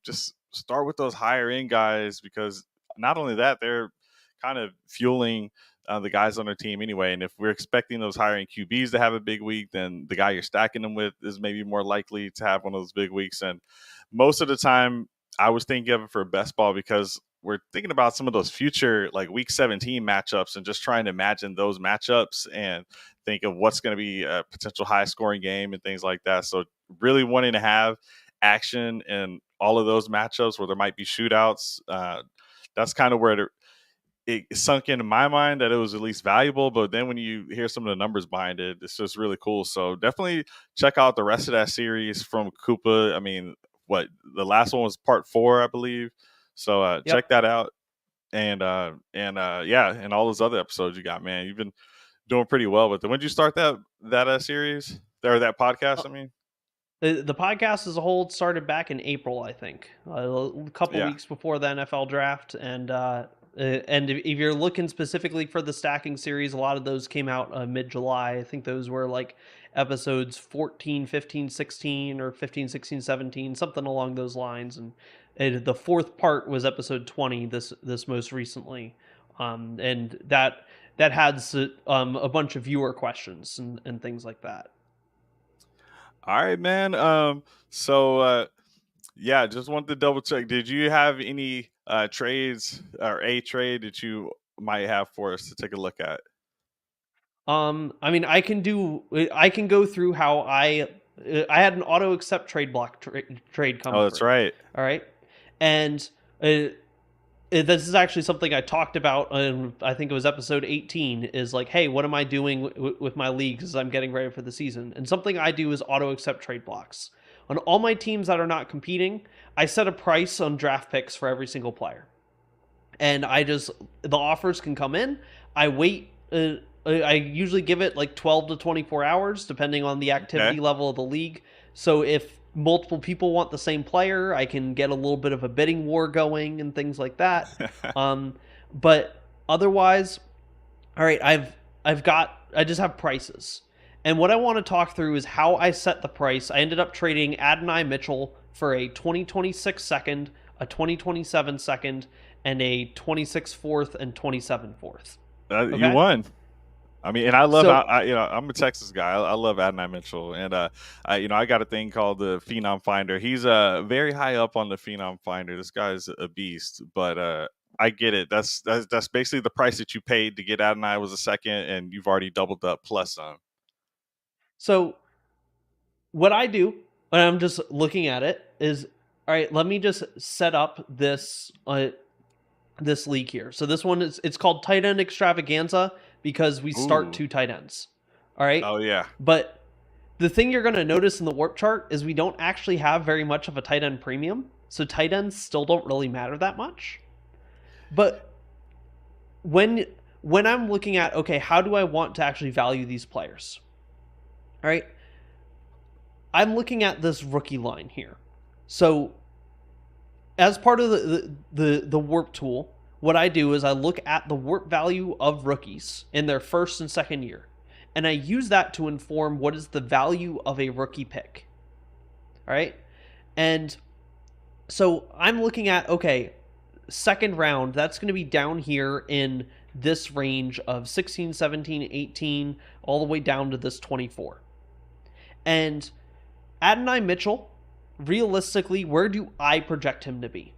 just start with those higher end guys, because not only that, they're kind of fueling the guys on their team anyway. And if we're expecting those higher end QBs to have a big week, then the guy you're stacking them with is maybe more likely to have one of those big weeks. And most of the time, I was thinking of it for best ball because we're thinking about some of those future like week 17 matchups and just trying to imagine those matchups and think of what's going to be a potential high scoring game and things like that. So really wanting to have action in all of those matchups where there might be shootouts. That's kind of where it sunk into my mind that it was at least valuable. But then when you hear some of the numbers behind it, it's just really cool. So definitely check out the rest of that series from Koopa. I mean, the last one was part 4, I believe. So check Yep. that out. Yeah, and all those other episodes you got, man. You've been doing pretty well with it. When did you start that series or that podcast? Uh, I mean, the podcast as a whole started back in April, I think, a couple yeah. weeks before the NFL draft, and if you're looking specifically for the stacking series, a lot of those came out mid-July. I think those were like episodes 14, 15, 16, or 15, 16, 17, something along those lines. And the fourth part was episode 20 this most recently. And that had a bunch of viewer questions and things like that. All right, man. Yeah, just wanted to double check. Did you have any trades or a trade that you might have for us to take a look at? I mean, I can go through how I had an auto accept trade block trade come Oh, that's through. right. All right. And this is actually something I talked about. I think it was episode 18 is like, hey, what am I doing with my leagues as I'm getting ready for the season? And something I do is auto accept trade blocks. On all my teams that are not competing, I set a price on draft picks for every single player. And the offers can come in. I wait. I usually give it like 12 to 24 hours, depending on the Okay. activity level of the league. So if multiple people want the same player, I can get a little bit of a bidding war going and things like that. But otherwise, all right, I just have prices. And what I want to talk through is how I set the price. I ended up trading Adonai Mitchell for a 2026 second, a 2027 second, and a 26 fourth and 27 fourth. You Okay? won. I mean, and I love, So, I'm a Texas guy. I love Adonai Mitchell, and I got a thing called the Phenom Finder. He's very high up on the Phenom Finder. This guy's a beast, but I get it. That's basically the price that you paid to get Adonai was a second, and you've already doubled up plus some. so what I do when I'm just looking at it is, all right, let me just set up this league here. So this one is, it's called tight end extravaganza because we start Ooh, two tight ends. All right. Oh yeah. But the thing you're going to notice in the warp chart is we don't actually have very much of a tight end premium. So tight ends still don't really matter that much. But when I'm looking at, okay, how do I want to actually value these players? All right. I'm looking at this rookie line here. So as part of the warp tool, what I do is I look at the warp value of rookies in their first and second year, and I use that to inform what is the value of a rookie pick. All right. And so I'm looking at, okay, second round, that's going to be down here in this range of 16, 17, 18, all the way down to this 24. And Adonai Mitchell, realistically, where do I project him to be?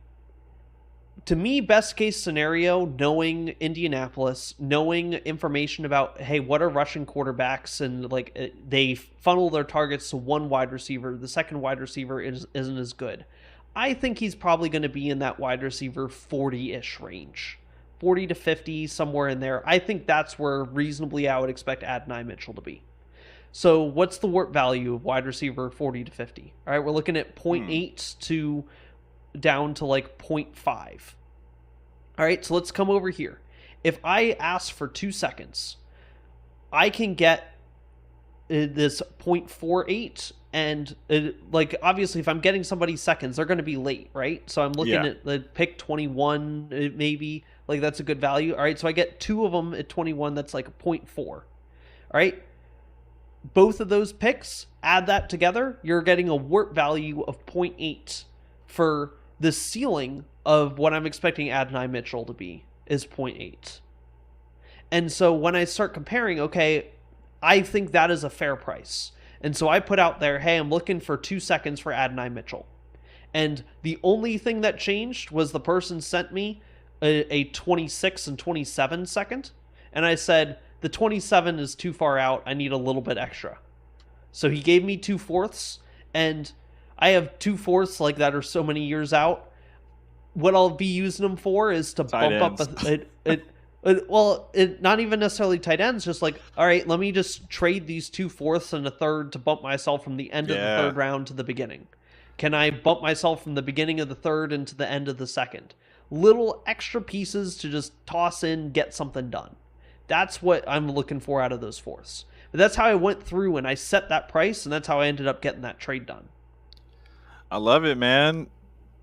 To me, best case scenario, knowing Indianapolis, knowing information about, hey, what are Russian quarterbacks, and like they funnel their targets to one wide receiver, the second wide receiver isn't as good. I think he's probably going to be in that wide receiver 40-ish range. 40 to 50, somewhere in there. I think that's where reasonably I would expect Adonai Mitchell to be. So what's the warp value of wide receiver 40 to 50? All right, we're looking at 0.8 to down to like 0.5. All right, so let's come over here. If I ask for 2 seconds, I can get this 0.48, and like obviously if I'm getting somebody seconds, they're going to be late, right? So I'm looking at the pick 21, maybe, like that's a good value. All right, so I get 2 of them at 21, that's like a 0.4. All right, both of those picks, add that together, you're getting a warp value of 0.8 for the ceiling of what I'm expecting Adonai Mitchell to be is 0.8. And so when I start comparing, okay, I think that is a fair price. And so I put out there, hey, I'm looking for 2 seconds for Adonai Mitchell. And the only thing that changed was the person sent me a 26 and 27 second. And I said, the 27 is too far out. I need a little bit extra. So he gave me 2/4, and I have 2/4 like that are so many years out. What I'll be using them for is to Tight bump ends. up not even necessarily tight ends, just like, all right, let me just trade these 2/4 and a third to bump myself from the end of the third round to the beginning. Can I bump myself from the beginning of the third into the end of the second? Little extra pieces to just toss in, get something done. That's what I'm looking for out of those fourths. But that's how I went through and I set that price, and that's how I ended up getting that trade done. I love it, man.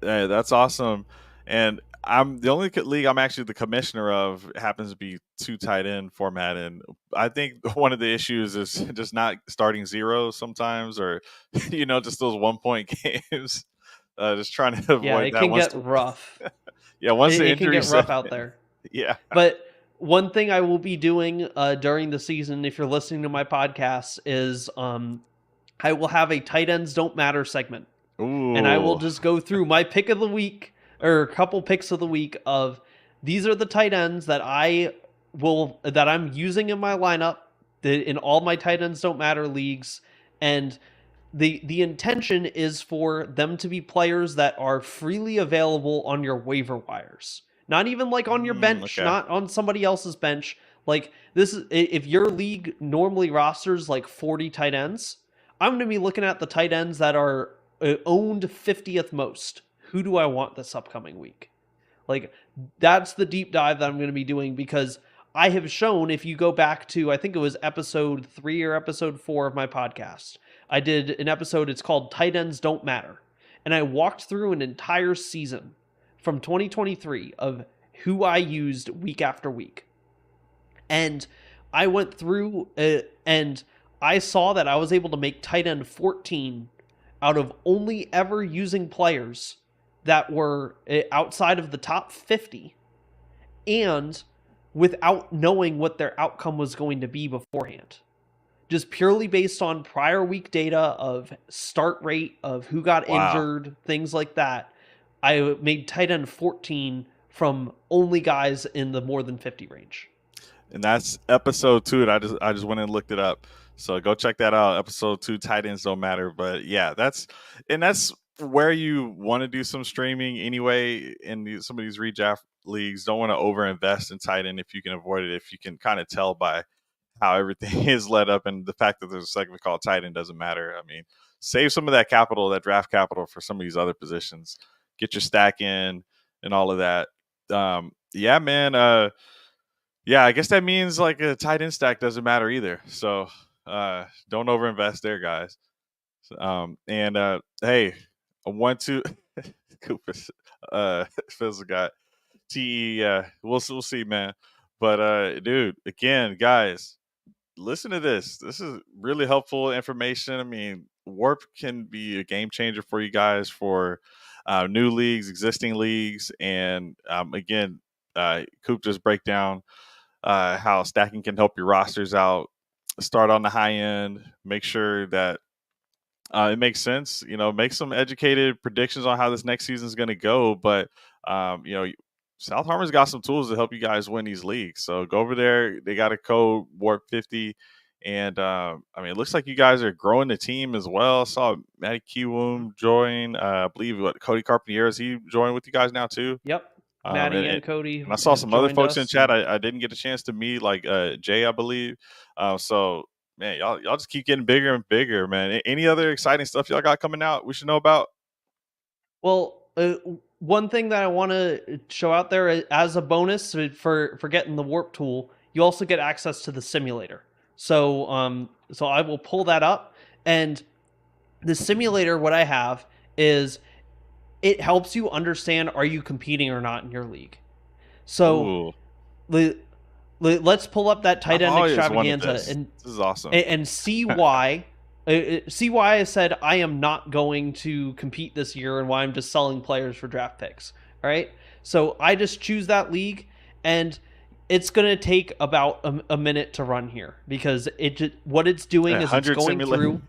Hey, that's awesome. And I'm the only league I'm actually the commissioner of happens to be 2 tight end format, and I think one of the issues is just not starting zeros sometimes, or just those 1-point games. Just trying to Yeah, avoid it that. can get rough. Once the It can injury get rough set out in. there. Yeah. But one thing I will be doing during the season, if you're listening to my podcast, is I will have a tight ends don't matter segment. Ooh. And I will just go through my pick of the week, or a couple picks of the week, of these are the tight ends that I'm using in my lineup, in all my tight ends don't matter leagues. And the intention is for them to be players that are freely available on your waiver wires. Not even like on your bench, Okay. not on somebody else's bench. Like this is, if your league normally rosters like 40 tight ends, I'm going to be looking at the tight ends that are owned 50th most. Who do I want this upcoming week? Like that's the deep dive that I'm going to be doing, because I have shown, if you go back to, I think it was episode 3 or episode 4 of my podcast, I did an episode, it's called Tight Ends Don't Matter. And I walked through an entire season from 2023 of who I used week after week. And I went through and I saw that I was able to make tight end 14 out of only ever using players that were outside of the top 50, and without knowing what their outcome was going to be beforehand. Just purely based on prior week data of start rate, of who got injured, things like that. I made tight end 14 from only guys in the more than 50 range. And that's episode 2. And I just went and looked it up. So go check that out. Episode 2, tight ends don't matter. But yeah, that's where you want to do some streaming anyway. In some of these redraft leagues, don't want to overinvest in tight end if you can avoid it. If you can kind of tell by how everything is led up, and the fact that there's a segment called tight end doesn't matter. I mean, save some of that capital, that draft capital, for some of these other positions. Get your stack in and all of that. Yeah, man. Yeah, I guess that means like a tight end stack doesn't matter either. So don't overinvest there, guys. And hey, I want to Koopa's Fizzle got TE. We'll see, man. But dude, again, guys, listen to this. This is really helpful information. I mean, Warp can be a game changer for you guys for new leagues, existing leagues, and again, Coop just break down how stacking can help your rosters out. Start on the high end. Make sure that it makes sense. Make some educated predictions on how this next season is going to go. But South Harmon's got some tools to help you guys win these leagues. So go over there. They got a code WARP50. And I mean, it looks like you guys are growing the team as well. Saw Matty Kiwoom join. I believe Cody Carpentier, he joined with you guys now too. Yep. And, Maddie and Cody. and I saw some other folks in us. chat. I didn't get a chance to meet, like Jay, I believe. So man, y'all just keep getting bigger and bigger, man. Any other exciting stuff y'all got coming out we should know about? Well, one thing that I want to show out there as a bonus for getting the warp tool, you also get access to the simulator. So so I will pull that up, and the simulator, what I have is it helps you understand, are you competing or not in your league. So let's pull up that tight end extravaganza and this is awesome, and see why. See why I said I am not going to compete this year and why I'm just selling players for draft picks. All right. So I just choose that league, and it's going to take about a minute to run here, because what it's doing is it's going through.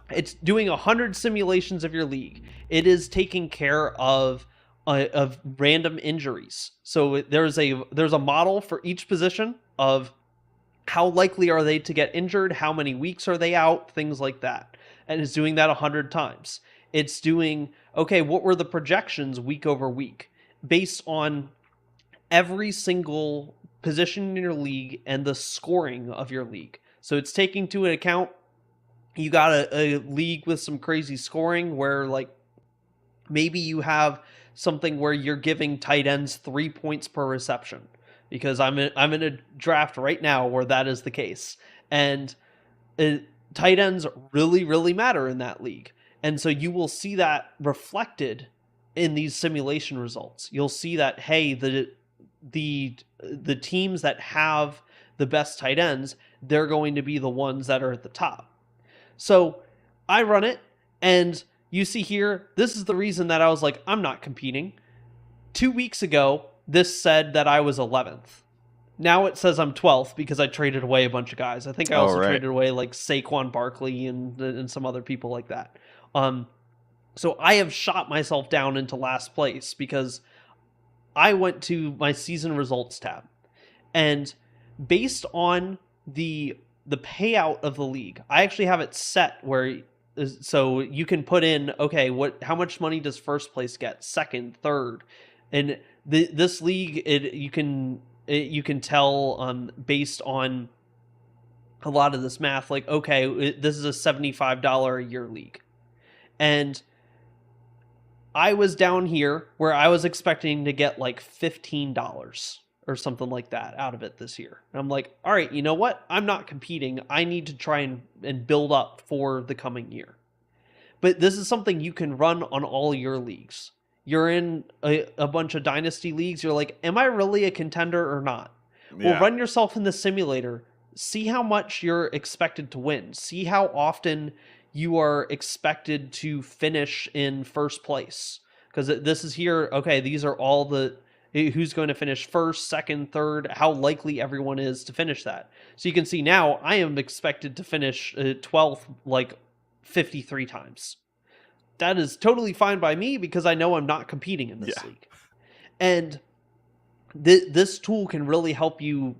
It's doing 100 simulations of your league. It is taking care of random injuries. So there's a model for each position of how likely are they to get injured, how many weeks are they out, things like that. And it's doing that 100 times. It's doing, okay, what were the projections week over week based on every single position in your league and the scoring of your league. So it's taking into account, you got a league with some crazy scoring where, like, maybe you have something where you're giving tight ends 3 points per reception, because I'm in a draft right now where that is the case. And tight ends really, really matter in that league. And so you will see that reflected in these simulation results. You'll see that, hey, the teams that have the best tight ends, they're going to be the ones that are at the top. So I run it, and you see here, this is the reason that I was like, I'm not competing. 2 weeks ago, this said that I was 11th. Now it says I'm 12th because I traded away a bunch of guys. I think I also traded away like Saquon Barkley and some other people like that. So I have shot myself down into last place because I went to my season results tab, and based on the payout of the league, I actually have it set where, so you can put in, okay, how much money does first place get, second, third, and this league, you can tell based on a lot of this math, like, okay, this is a $75 a year league, and I was down here where I was expecting to get like $15 or something like that out of it this year. And I'm like, all right, you know what? I'm not competing. I need to try and build up for the coming year. But this is something you can run on all your leagues. You're in a bunch of Dynasty leagues. You're like, am I really a contender or not? Yeah. Well, run yourself in the simulator. See how much you're expected to win. See how often you are expected to finish in first place. Because this is here, okay, these are all who's going to finish first, second, third, how likely everyone is to finish that. So you can see now I am expected to finish 12th like 53 times. That is totally fine by me because I know I'm not competing in this league. And this tool can really help you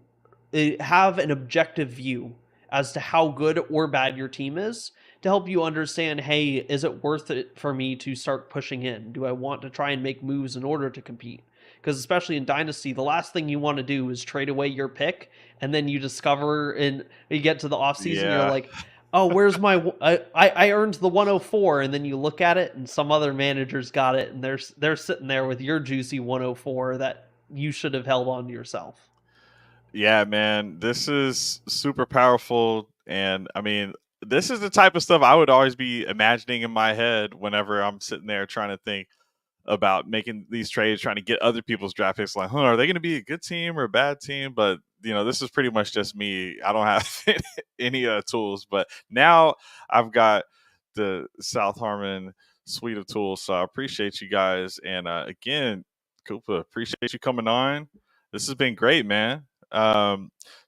have an objective view as to how good or bad your team is, to help you understand, hey, is it worth it for me to start pushing in? Do I want to try and make moves in order to compete? because especially in Dynasty, the last thing you want to do is trade away your pick, and then you discover and you get to the offseason, you're Yeah. like, oh, where's my I earned the 104, and then you look at it and some other managers got it, and they're sitting there with your juicy 104 that you should have held on to yourself. Yeah, man, this is super powerful. And I mean, this is the type of stuff I would always be imagining in my head whenever I'm sitting there trying to think about making these trades, trying to get other people's draft picks. Like, huh, are they going to be a good team or a bad team? But this is pretty much just me. I don't have any tools, but now I've got the South Harmon suite of tools. So I appreciate you guys, and again, Koopa, appreciate you coming on. This has been great, man.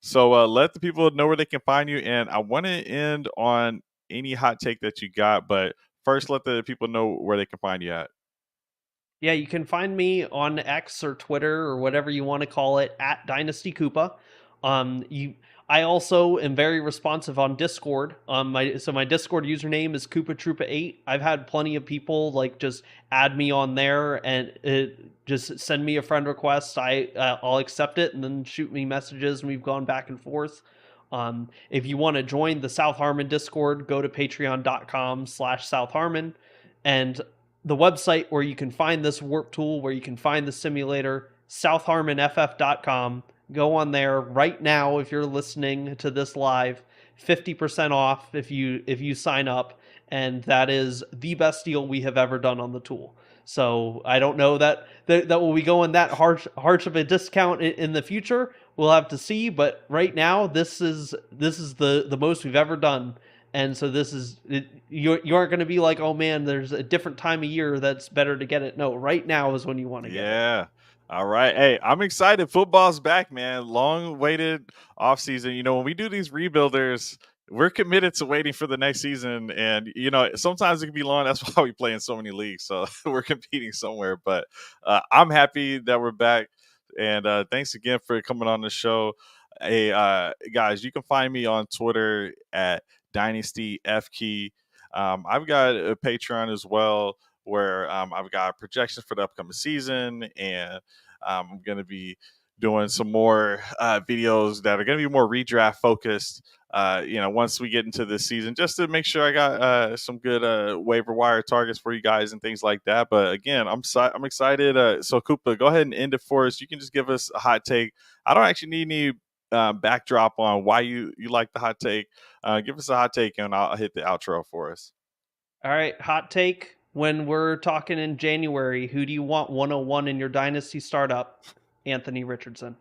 So let the people know where they can find you, and I want to end on any hot take that you got, but first let the people know where they can find you at. Yeah, you can find me on X or Twitter or whatever you want to call it at Dynasty Koopa. You, I also am very responsive on Discord. My Discord username is KoopaTroopa8. I've had plenty of people like just add me on there and just send me a friend request. I'll accept it and then shoot me messages, and we've gone back and forth. If you want to join the South Harmon Discord, go to patreon.com/South Harmon. And the website where you can find this warp tool, where you can find the simulator, southharmonff.com. Go on there right now if you're listening to this live. 50% off if you sign up, and that is the best deal we have ever done on the tool. So I don't know that will be going that harsh of a discount in the future. We'll have to see, but right now this is the most we've ever done. And so this is you aren't going to be like, oh man, there's a different time of year that's better to get it. No, right now is when you want to get it. Yeah. All right. Hey, I'm excited. Football's back, man. Long waited off season. When we do these rebuilders, we're committed to waiting for the next season. And, sometimes it can be long. That's why we play in so many leagues. So we're competing somewhere. But I'm happy that we're back. And thanks again for coming on the show. Hey, guys, you can find me on Twitter at Dynasty FK. I've got a Patreon as well, where I've got projections for the upcoming season, and I'm going to be doing some more videos that are going to be more redraft focused. Once we get into this season, just to make sure I got some good waiver wire targets for you guys and things like that. But again, I'm excited. So Koopa, go ahead and end it for us. You can just give us a hot take. I don't actually need any backdrop on why you like the hot take. Give us a hot take, and I'll hit the outro for us. All right, hot take. When we're talking in January, who do you want 101 in your dynasty startup? Anthony Richardson.